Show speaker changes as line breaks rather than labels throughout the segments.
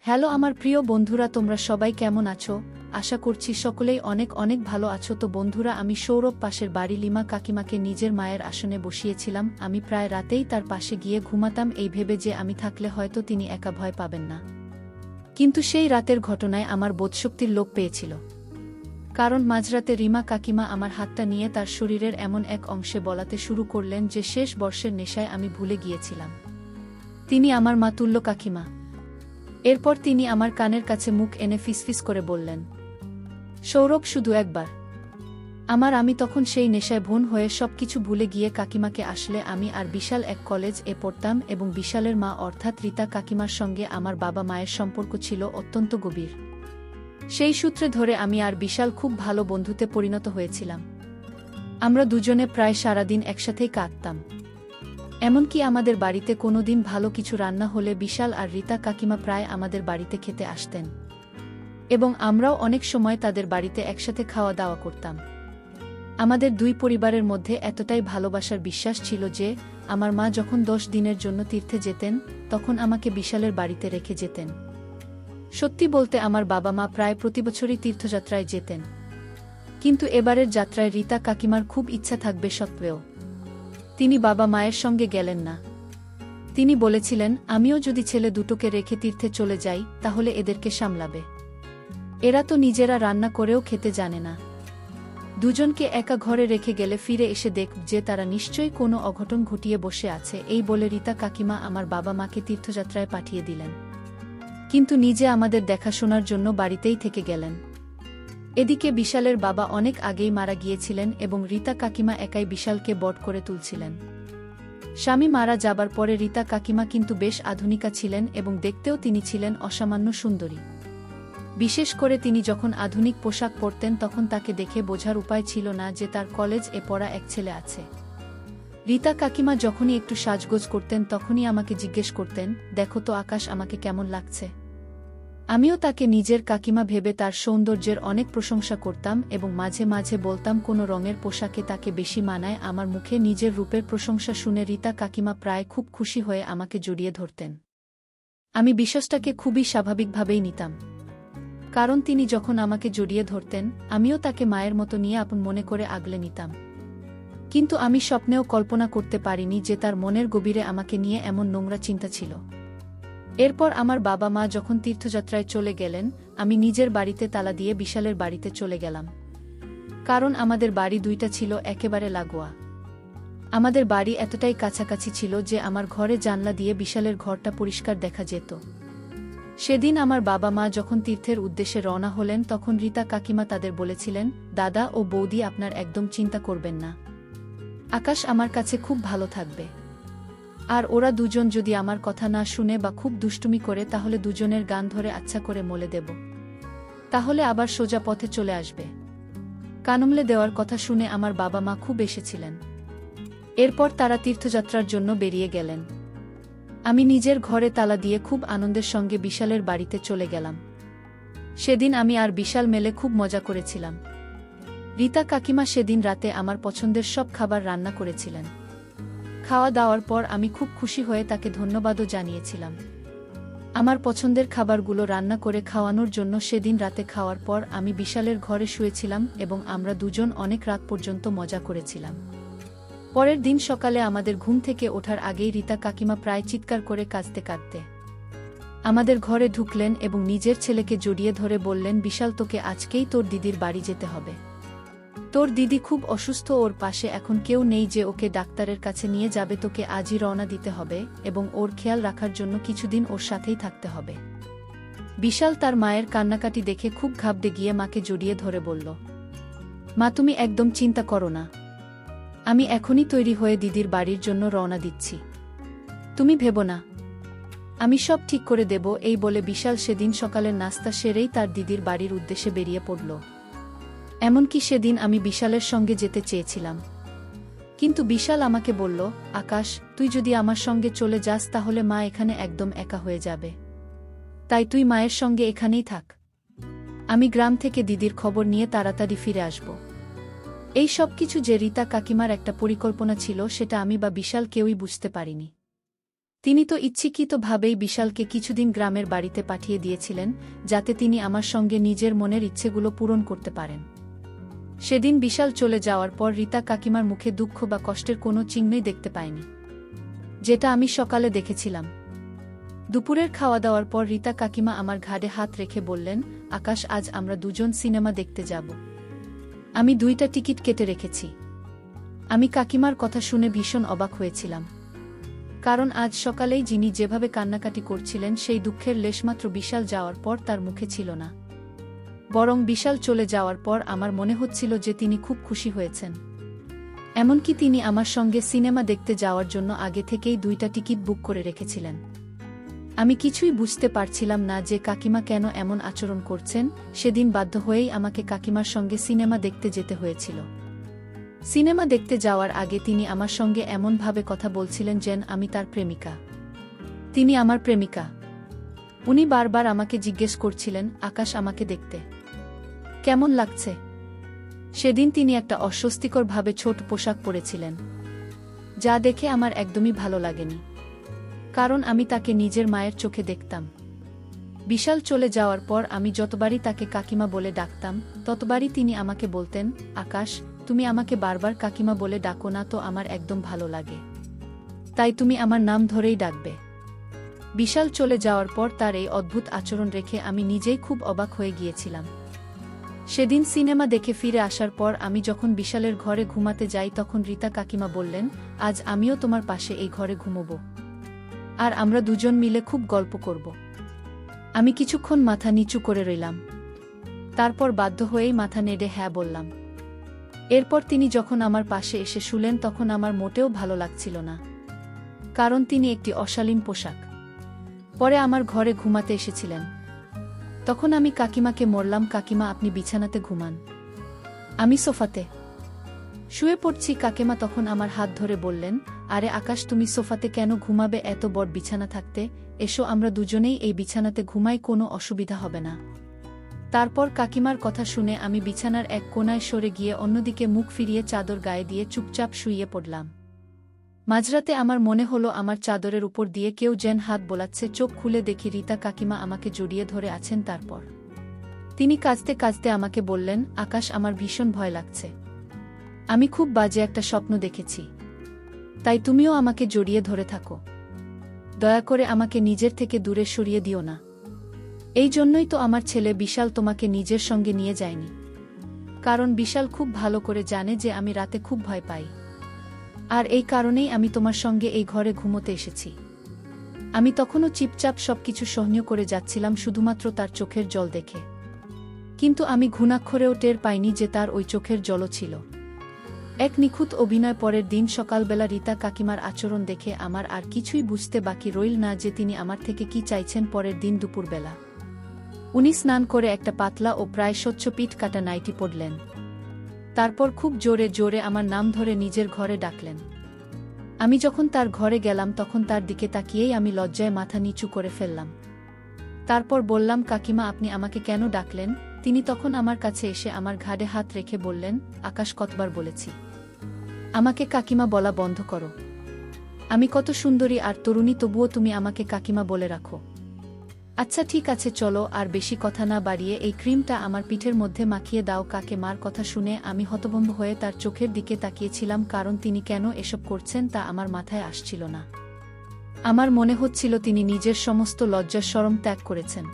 Hello আমার প্রিয় বন্ধুরা, তোমরা সবাই কেমন আছো? আশা করছি সকলেই অনেক অনেক ভালো আছো। তো বন্ধুরা, আমি সৌরভ পাশের বাড়ি লিমা কাকিমাকে নিজের মায়ের আসনে বসিয়েছিলাম। আমি প্রায় রাতেই তার পাশে গিয়ে ঘুমাতাম, এই ভেবে যে আমি থাকলে হয়তো তিনি একা ভয় পাবেন না। কিন্তু সেই রাতের ঘটনায় আমার বোধশক্তির লোপ পেয়েছিল। কারণ মাঝরাতে রিমা কাকিমা আমার হাতটা নিয়ে তার শরীরের এমন এক অংশে বলাতে শুরু করলেন যে শেষ বর্ষের নেশায় আমি ভুলে গিয়েছিলাম তিনি আমার মা তুল্য কাকিমা। এরপর তিনি আমার কানের কাছে মুখ এনে ফিসফিস করে বললেন, সৌরভ, শুধু একবার। আমি তখন সেই নেশায় ভন হয়ে সবকিছু ভুলে গিয়ে কাকিমাকে আসলে আমি আর বিশাল এক কলেজ-এ পড়তাম এবং বিশালের মা অর্থাৎ রীতা কাকিমার সঙ্গে আমার বাবা মায়ের সম্পর্ক ছিল অত্যন্ত গভীর। সেই সূত্রে ধরে আমি আর বিশাল খুব ভালো বন্ধুতে পরিণত হয়েছিলাম। আমরা দুজনে প্রায় সারাদিন একসাথেই কাটতাম। এমনকি আমাদের বাড়িতে কোনোদিন ভালো কিছু রান্না হলে বিশাল আর রীতা কাকিমা প্রায় আমাদের বাড়িতে খেতে আসতেন এবং আমরাও অনেক সময় তাদের বাড়িতে একসাথে খাওয়া দাওয়া করতাম। আমাদের দুই পরিবারের মধ্যে এতটাই ভালোবাসার বিশ্বাস ছিল যে আমার মা যখন 10 দিনের জন্য তীর্থে যেতেন তখন আমাকে বিশালের বাড়িতে রেখে যেতেন। সত্যি বলতে আমার বাবা মা প্রায় প্রতিবছরই তীর্থযাত্রায় যেতেন, কিন্তু এবারের যাত্রায় রীতা কাকিমার খুব ইচ্ছা থাকবে সত্ত্বেও তিনি বাবা মায়ের সঙ্গে গেলেন না। তিনি বলেছিলেন, আমিও যদি ছেলে দুটোকে রেখে তীর্থে চলে যাই তাহলে এদেরকে সামলাবে। এরা তো নিজেরা রান্না করেও খেতে জানে না। দুজনকে একা ঘরে রেখে গেলে ফিরে এসে দেখ যে তারা নিশ্চয়ই কোনো অঘটন ঘটিয়ে বসে আছে। এই বলে রীতা কাকিমা আমার বাবা মাকে তীর্থযাত্রায় পাঠিয়ে দিলেন, কিন্তু নিজে আমাদের দেখাশোনার জন্য বাড়িতেই থেকে গেলেন। এদিকে বিশালের বাবা অনেক আগেই মারা গিয়েছিলেন এবং রীতা কাকিমা একাই বিশালকে বড় করে তুলছিলেন। স্বামী মারা যাবার পরে রীতা কাকিমা কিন্তু বেশ আধুনিকা ছিলেন এবং দেখতেও তিনি ছিলেন অসামান্য সুন্দরী। বিশেষ করে তিনি যখন আধুনিক পোশাক পরতেন তখন তাকে দেখে বোঝার উপায় ছিল না যে তার কলেজ-এ পড়া এক ছেলে আছে। রীতা কাকিমা যখনই একটু সাজগোজ করতেন তখনই আমাকে জিজ্ঞেস করতেন, দেখো তো আকাশ, আমাকে কেমন লাগছে। আমিও তাকে নিজের কাকিমা ভেবে তার সৌন্দর্যের অনেক প্রশংসা করতাম এবং মাঝে মাঝে বলতাম কোনো রঙের পোশাকে তাকে বেশি মানায়। আমার মুখে নিজের রূপের প্রশংসা শুনে রীতা কাকিমা প্রায় খুব খুশি হয়ে আমাকে জড়িয়ে ধরতেন। আমি বিষয়টাকে খুবই স্বাভাবিকভাবেই নিতাম, কারণ তিনি যখন আমাকে জড়িয়ে ধরতেন আমিও তাকে মায়ের মতো নিয়ে আপন মনে করে আগলে নিতাম। কিন্তু আমি স্বপ্নেও কল্পনা করতে পারিনি যে তার মনের গভীরে আমাকে নিয়ে এমন নোংরা চিন্তা ছিল। এরপর আমার বাবা মা যখন তীর্থযাত্রায় চলে গেলেন আমি নিজের বাড়িতে তালা দিয়ে বিশালের বাড়িতে চলে গেলাম, কারণ আমাদের বাড়ি দুইটা ছিল একেবারে লাগোয়া। আমাদের বাড়ি এতটাই কাছাকাছি ছিল যে আমার ঘরে জানলা দিয়ে বিশালের ঘরটা পরিষ্কার দেখা যেত। সেদিন আমার বাবা মা যখন তীর্থের উদ্দেশ্যে রওনা হলেন তখন রীতা কাকিমা তাদের বলেছিলেন, দাদা ও বৌদি, আপনার একদম চিন্তা করবেন না, আকাশ আমার কাছে খুব ভালো থাকবে। আর ওরা দুজন যদি আমার কথা না শুনে বা খুব দুষ্টুমি করে তাহলে দুজনের গান ধরে আচ্ছা করে মলে দেব, তাহলে আবার সোজা পথে চলে আসবে। কানমলে দেওয়ার কথা শুনে আমার বাবা মা খুব এসেছিলেন। এরপর তারা তীর্থযাত্রার জন্য বেরিয়ে গেলেন। আমি নিজের ঘরে তালা দিয়ে খুব আনন্দের সঙ্গে বিশালের বাড়িতে চলে গেলাম। সেদিন আমি আর বিশাল মেলে খুব মজা করেছিলাম। রীতা কাকিমা সেদিন রাতে আমার পছন্দের সব খাবার রান্না করেছিলেন। খাওয়া দাওয়ার পর আমি খুব খুশি হয়ে তাকে ধন্যবাদও জানিয়েছিলাম আমার পছন্দের খাবারগুলো রান্না করে খাওয়ানোর জন্য। সেদিন রাতে খাওয়ার পর আমি বিশালের ঘরে শুয়েছিলাম এবং আমরা দুজন অনেক রাত পর্যন্ত মজা করেছিলাম। পরের দিন সকালে আমাদের ঘুম থেকে ওঠার আগেই রীতা কাকিমা প্রায় চিৎকার করে কাঁদতে কাঁদতে আমাদের ঘরে ঢুকলেন এবং নিজের ছেলেকে জড়িয়ে ধরে বললেন, বিশাল, তোকে আজকেই তোর দিদির বাড়ি যেতে হবে। তোর দিদি খুব অসুস্থ, ওর পাশে এখন কেউ নেই যে ওকে ডাক্তারের কাছে নিয়ে যাবে। তোকে আজই রওনা দিতে হবে এবং ওর খেয়াল রাখার জন্য কিছুদিন ওর সাথেই থাকতে হবে। বিশাল তার মায়ের কান্নাকাটি দেখে খুব ঘাবড়ে গিয়ে মাকে জড়িয়ে ধরে বলল, মা, তুমি একদম চিন্তা করো না, আমি এখনই তৈরি হয়ে দিদির বাড়ির জন্য রওনা দিচ্ছি, তুমি ভেবো না, আমি সব ঠিক করে দেব। এই বলে বিশাল সেদিন সকালের নাস্তা সেরেই তার দিদির বাড়ির উদ্দেশ্যে বেরিয়ে পড়ল। এমনকি সেদিন আমি বিশালের সঙ্গে যেতে চেয়েছিলাম, কিন্তু বিশাল আমাকে বলল, আকাশ, তুই যদি আমার সঙ্গে চলে যাস তাহলে মা এখানে একদম একা হয়ে যাবে, তাই তুই মায়ের সঙ্গে এখানেই থাক। আমি গ্রাম থেকে দিদির খবর নিয়ে তাড়াতাড়ি ফিরে আসব। এই সব কিছু যে রীতা কাকিমার একটা পরিকল্পনা ছিল সেটা আমি বা বিশাল কেউই বুঝতে পারিনি। তিনি তো ইচ্ছাকৃতভাবেই বিশালকে কিছুদিন গ্রামের বাড়িতে পাঠিয়ে দিয়েছিলেন, যাতে তিনি আমার সঙ্গে নিজের মনের ইচ্ছেগুলো পূরণ করতে পারেন। সেদিন বিশাল চলে যাওয়ার পর রীতা কাকিমার মুখে দুঃখ বা কষ্টের কোনো চিহ্নই দেখতে পায়নি, যেটা আমি সকালে দেখেছিলাম। দুপুরের খাওয়া দাওয়ার পর রীতা কাকিমা আমার ঘাড়ে হাত রেখে বললেন, আকাশ, আজ আমরা দুজন সিনেমা দেখতে যাব। আমি 2টা টিকিট কেটে রেখেছি। আমি কাকিমার কথা শুনে ভীষণ অবাক হয়েছিলাম, কারণ আজ সকালেই যিনি যেভাবে কান্নাকাটি করছিলেন সেই দুঃখের লেশমাত্র বিশাল যাওয়ার পর তার মুখে ছিল না। বরং বিশাল চলে যাওয়ার পর আমার মনে হচ্ছিল যে তিনি খুব খুশি হয়েছেন। এমনকি তিনি আমার সঙ্গে সিনেমা দেখতে যাওয়ার জন্য আগে থেকেই 2টা টিকিট বুক করে রেখেছিলেন। আমি কিছুই বুঝতে পারছিলাম না যে কাকিমা কেন এমন আচরণ করছেন। সেদিন বাধ্য হয়েই আমাকে কাকিমার সঙ্গে সিনেমা দেখতে যেতে হয়েছিল। সিনেমা দেখতে যাওয়ার আগে তিনি আমার সঙ্গে এমনভাবে কথা বলছিলেন যেন আমি তার প্রেমিকা। তিনি আমার প্রেমিকা। উনি বারবার আমাকে জিজ্ঞেস করছিলেন, আকাশ, আমাকে দেখতে কেমন লাগছে? সেদিন তিনি একটা অস্বস্তিকরভাবে ছোট পোশাক পরেছিলেন, যা দেখে আমার একদমই ভালো লাগেনি, কারণ আমি তাকে নিজের মায়ের চোখে দেখতাম। বিশাল চলে যাওয়ার পর আমি যতবারই তাকে কাকিমা বলে ডাকতাম, ততবারই তিনি আমাকে বলতেন, আকাশ, তুমি আমাকে বারবার কাকিমা বলে ডাকো না তো, আমার একদম ভালো লাগে, তাই তুমি আমার নাম ধরেই ডাকবে। বিশাল চলে যাওয়ার পর তার এই অদ্ভুত আচরণ রেখে আমি নিজেই খুব অবাক হয়ে গিয়েছিলাম। সেদিন সিনেমা দেখে ফিরে আসার পর আমি যখন বিশালের ঘরে ঘুমাতে যাই, তখন রীতা কাকিমা বললেন, আজ আমিও তোমার পাশে এই ঘরে ঘুমোব, আর আমরা দুজন মিলে খুব গল্প করব। আমি কিছুক্ষণ মাথা নিচু করে রইলাম, তারপর বাধ্য হয়েই মাথা নেড়ে হ্যাঁ বললাম। এরপর তিনি যখন আমার পাশে এসে শুলেন, তখন আমার মোটেও ভালো লাগছিল না, কারণ তিনি একটি অশালীন পোশাক পরে আমার ঘরে ঘুমাতে এসেছিলেন। তখন আমি কাকিমাকে বললাম, কাকিমা, আপনি বিছানাতে ঘুমান, আমি সোফাতে শুয়ে পড়ছি। কাকিমা তখন আমার হাত ধরে বললেন, আরে আকাশ, তুমি সোফাতে কেন ঘুমাবে? এত বড় বিছানা থাকতে, এসো আমরা দুজনেই এই বিছানাতে ঘুমাই, কোনো অসুবিধা হবে না। তারপর কাকিমার কথা শুনে আমি বিছানার এক কোণায় সরে গিয়ে অন্যদিকে মুখ ফিরিয়ে চাদর গায়ে দিয়ে চুপচাপ শুইয়ে পড়লাম। মাঝরাতে আমার মনে হলো আমার চাদরের উপর দিয়ে কেউ যেন হাত বোলাচ্ছে। চোখ খুলে দেখি রীতা কাকিমা আমাকে জড়িয়ে ধরে আছেন। তারপর তিনি কাঁদতে কাঁদতে আমাকে বললেন, আকাশ, আমার ভীষণ ভয় লাগছে, আমি খুব বাজে একটা স্বপ্ন দেখেছি, তাই তুমিও আমাকে জড়িয়ে ধরে থাকো, দয়া করে আমাকে নিজের থেকে দূরে সরিয়ে দিও না। এই জন্যই তো আমার ছেলে বিশাল তোমাকে নিজের সঙ্গে নিয়ে যায়নি, কারণ বিশাল খুব ভালো করে জানে যে আমি রাতে খুব ভয় পাই, আর এই কারণেই আমি তোমার সঙ্গে এই ঘরে ঘুমোতে এসেছি। আমি তখনও চুপচাপ সবকিছু সহ্য করে যাচ্ছিলাম, শুধুমাত্র তার চোখের জল দেখে, কিন্তু আমি ঘুণাক্ষরেও টের পাইনি যে তার ওই চোখের জলও ছিল এক নিখুঁত অভিনয়। পরের দিন সকালবেলা রীতা কাকিমার আচরণ দেখে আমার আর কিছুই বুঝতে বাকি রইল না যে তিনি আমার থেকে কি চাইছেন। পরের দিন দুপুরবেলা উনি স্নান করে একটা পাতলা ও প্রায় স্বচ্ছ পিঠ কাটা নাইটি পরলেন। তারপর খুব জোরে জোরে আমার নাম ধরে নিজের ঘরে ডাকলেন। আমি যখন তার ঘরে গেলাম, তখন তার দিকে তাকিয়েই আমি লজ্জায় মাথা নিচু করে ফেললাম। তারপর বললাম, কাকিমা, আপনি আমাকে কেন ডাকলেন? তিনি তখন আমার কাছে এসে আমার ঘাড়ে হাত রেখে বললেন, আকাশ, কতবার বলেছি আমাকে কাকিমা বলা বন্ধ করো? আমি কত সুন্দরী আর তরুণী, তবুও তুমি আমাকে কাকিমা বলে রাখো। আচ্ছা ঠিক আছে, চলো আর বেশি কথা না বাড়িয়ে এই ক্রিমটা আমার পিঠের মধ্যে মাখিয়ে দাও। কাকিমার কথা শুনে আমি হতভম্ব হয়ে তার চোখের দিকে তাকিয়েছিলাম, কারণ তিনি কেন এসব করছেন তা আমার মাথায় আসছিল না। আমার মনে হচ্ছিল তিনি নিজের সমস্ত লজ্জা শরম ত্যাগ করেছেন।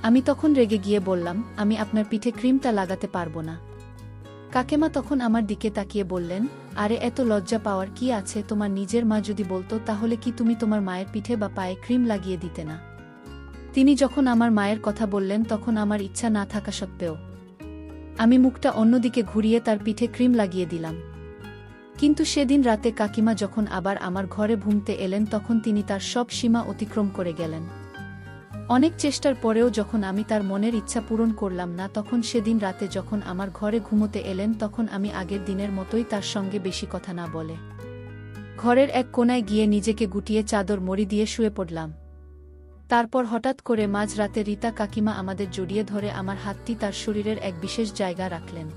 আমি তখন রেগে গিয়ে বললাম, আমি আপনার পিঠে ক্রিমটা লাগাতে পারবো না। কাকিমা তখন আমার দিকে তাকিয়ে বললেন, আরে এত লজ্জা পাওয়ার কি আছে? তোমার নিজের মা যদি বলতো, তাহলে কি তুমি তোমার মায়ের পিঠে বা পায়ে ক্রিম লাগিয়ে দিতে না? তিনি যখন আমার মায়ের কথা বললেন, তখন আমার ইচ্ছা না থাকা সত্ত্বেও আমি মুখটা অন্যদিকে ঘুরিয়ে তার পিঠে ক্রিম লাগিয়ে দিলাম। কিন্তু সেদিন রাতে কাকিমা যখন আবার আমার ঘরে ঘুমতে এলেন, তখন তিনি তার সব সীমা অতিক্রম করে গেলেন। অনেক চেষ্টার পরেও যখন আমি তার মনের ইচ্ছা পূরণ করলাম না, তখন সেদিন রাতে যখন আমার ঘরে ঘুমোতে এলেন, তখন আমি আগের দিনের মতোই তার সঙ্গে বেশি কথা না বলে ঘরের এক কোণায় গিয়ে নিজেকে গুটিয়ে চাদর মুড়ি দিয়ে শুয়ে পড়লাম। তারপর হঠাৎ করে মাঝ রাতে রীতা কাকিমা আমাদের জড়িয়ে ধরে আমার হাতটি তার শরীরের এক বিশেষ জায়গা রাখলেন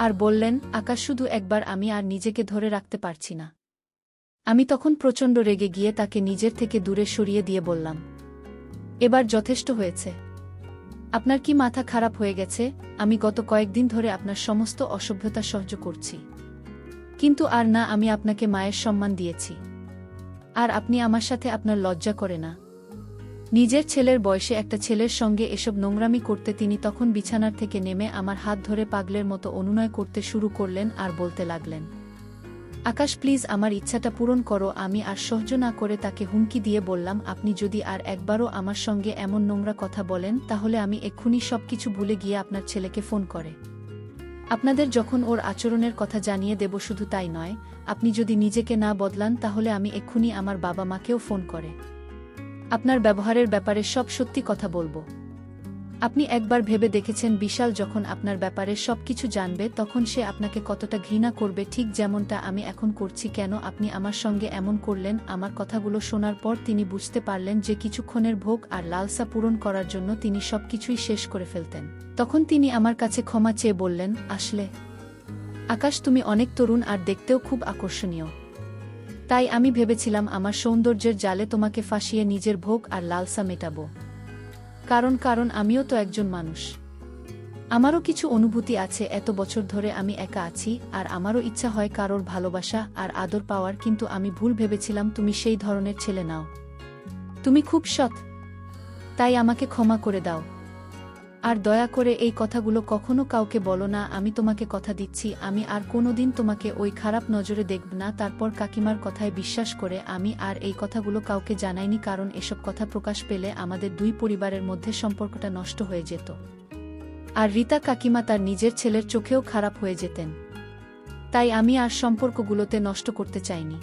আর বললেন, আকাশ, শুধু একবার, আমি আর নিজেকে ধরে রাখতে পারছি না, আমি তখন প্রচণ্ড রেগে গিয়ে তাকে নিজের থেকে দূরে সরিয়ে দিয়ে বললাম, এবার যথেষ্ট হয়েছে। আপনার কি মাথা খারাপ হয়ে গেছে? আমি গত কয়েকদিন ধরে আপনার সমস্ত অসভ্যতা সহ্য করছি, কিন্তু আর না, আমি আপনাকে মায়ের সম্মান দিয়েছি, আর আপনি আমার সাথে আপনার লজ্জা করে না? নিজের ছেলের বয়সে একটা ছেলের সঙ্গে এসব নোংরামি করতে তিনি তখন বিছানার থেকে নেমে আমার হাত ধরে পাগলের মতো অনুনয় করতে শুরু করলেন আর বলতে লাগলেন, আকাশ প্লিজ আমার ইচ্ছাটা পূরণ করো। আমি আর সহ্য না করে তাকে হুমকি দিয়ে বললাম, আপনি যদি আর একবারও আমার সঙ্গে এমন নোংরা কথা বলেন তাহলে আমি এক্ষুনি সবকিছু ভুলে গিয়ে আপনার ছেলেকে ফোন করে আপনাদের যখন ওর আচরণের কথা জানিয়ে দেব। শুধু তাই নয়, আপনি যদি নিজেকে না বদলান তাহলে আমি এক্ষুনি আমার বাবা মাকেও ফোন করে আপনার ব্যবহারের ব্যাপারে সব সত্যি কথা বলবো। আপনি একবার ভেবে দেখেছেন বিশাল যখন আপনার ব্যাপারে সবকিছু জানবে তখন সে আপনাকে কতটা ঘৃণা করবে, ঠিক যেমনটা আমি এখন করছি। কেন আপনি আমার সঙ্গে এমন করলেন? আমার কথাগুলো শোনার পর তিনি বুঝতে পারলেন যে কিছুক্ষণের ভোগ আর লালসা পূরণ করার জন্য তিনি সবকিছুই শেষ করে ফেলতেন। তখন তিনি আমার কাছে ক্ষমা চেয়ে বললেন, আসলে আকাশ, তুমি অনেক তরুণ আর দেখতেও খুব আকর্ষণীয়, তাই আমি ভেবেছিলাম আমার সৌন্দর্যের জালে তোমাকে ফাঁসিয়ে নিজের ভোগ আর লালসা মেটাবো। কারণ আমিও তো একজন মানুষ, আমারও কিছু অনুভূতি আছে। এত বছর ধরে আমি একা আছি আর আমারও ইচ্ছা হয় কারোর ভালোবাসা আর আদর পাওয়ার, কিন্তু আমি ভুল ভেবেছিলাম তুমি সেই ধরনের ছেলে নাও। তুমি খুব সৎ, তাই আমাকে ক্ষমা করে দাও। আর দয়া করে এই কথাগুলো কখনো কাউকে বলো না। আমি তোমাকে কথা দিচ্ছি আমি আর কোনোদিন তোমাকে ওই খারাপ নজরে দেখব না। তারপর কাকিমার কথায় বিশ্বাস করে আমি আর এই কথাগুলো কাউকে জানাইনি, কারণ এসব কথা প্রকাশ পেলে আমাদের দুই পরিবারের মধ্যে সম্পর্কটা নষ্ট হয়ে যেত, আর রীতা কাকিমা তার নিজের ছেলের চোখেও খারাপ হয়ে যেতেন। তাই আমি আর সম্পর্কগুলোতে নষ্ট করতে চাইনি।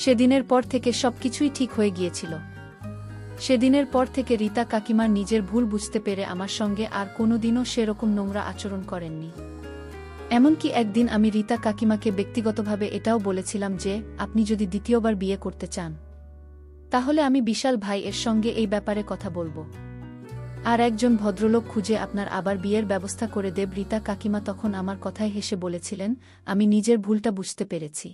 সেদিনের পর থেকে সবকিছুই ঠিক হয়ে গিয়েছিল। সেদিনের পর থেকে রীতা কাকিমার নিজের ভুল বুঝতে পেরে আমার সঙ্গে আর কোনোদিনও সেরকম নোংরা আচরণ করেননি। এমনকি একদিন আমি রীতা কাকিমাকে ব্যক্তিগতভাবে এটাও বলেছিলাম যে আপনি যদি দ্বিতীয়বার বিয়ে করতে চান তাহলে আমি বিশাল ভাই এর সঙ্গে এই ব্যাপারে কথা বলবো, আর একজন ভদ্রলোক খুঁজে আপনার আবার বিয়ের ব্যবস্থা করে দেব। রীতা কাকিমা তখন আমার কথায় হেসে বলেছিলেন, আমি নিজের ভুলটা বুঝতে পেরেছি,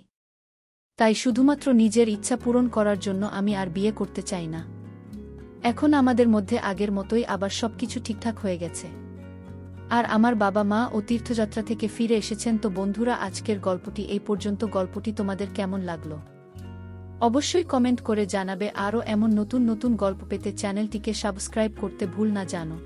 তাই শুধুমাত্র নিজের ইচ্ছা পূরণ করার জন্য আমি আর বিয়ে করতে চাই না। এখন আমাদের মধ্যে আগের মতোই আবার সবকিছু ঠিকঠাক হয়ে গেছে, আর আমার বাবা মা ও তীর্থযাত্রা থেকে ফিরে এসেছেন। তো বন্ধুরা, আজকের গল্পটি এই পর্যন্ত। গল্পটি তোমাদের কেমন লাগলো অবশ্যই কমেন্ট করে জানাবে। আরও এমন নতুন নতুন গল্প পেতে চ্যানেলটিকে সাবস্ক্রাইব করতে ভুল না জানো।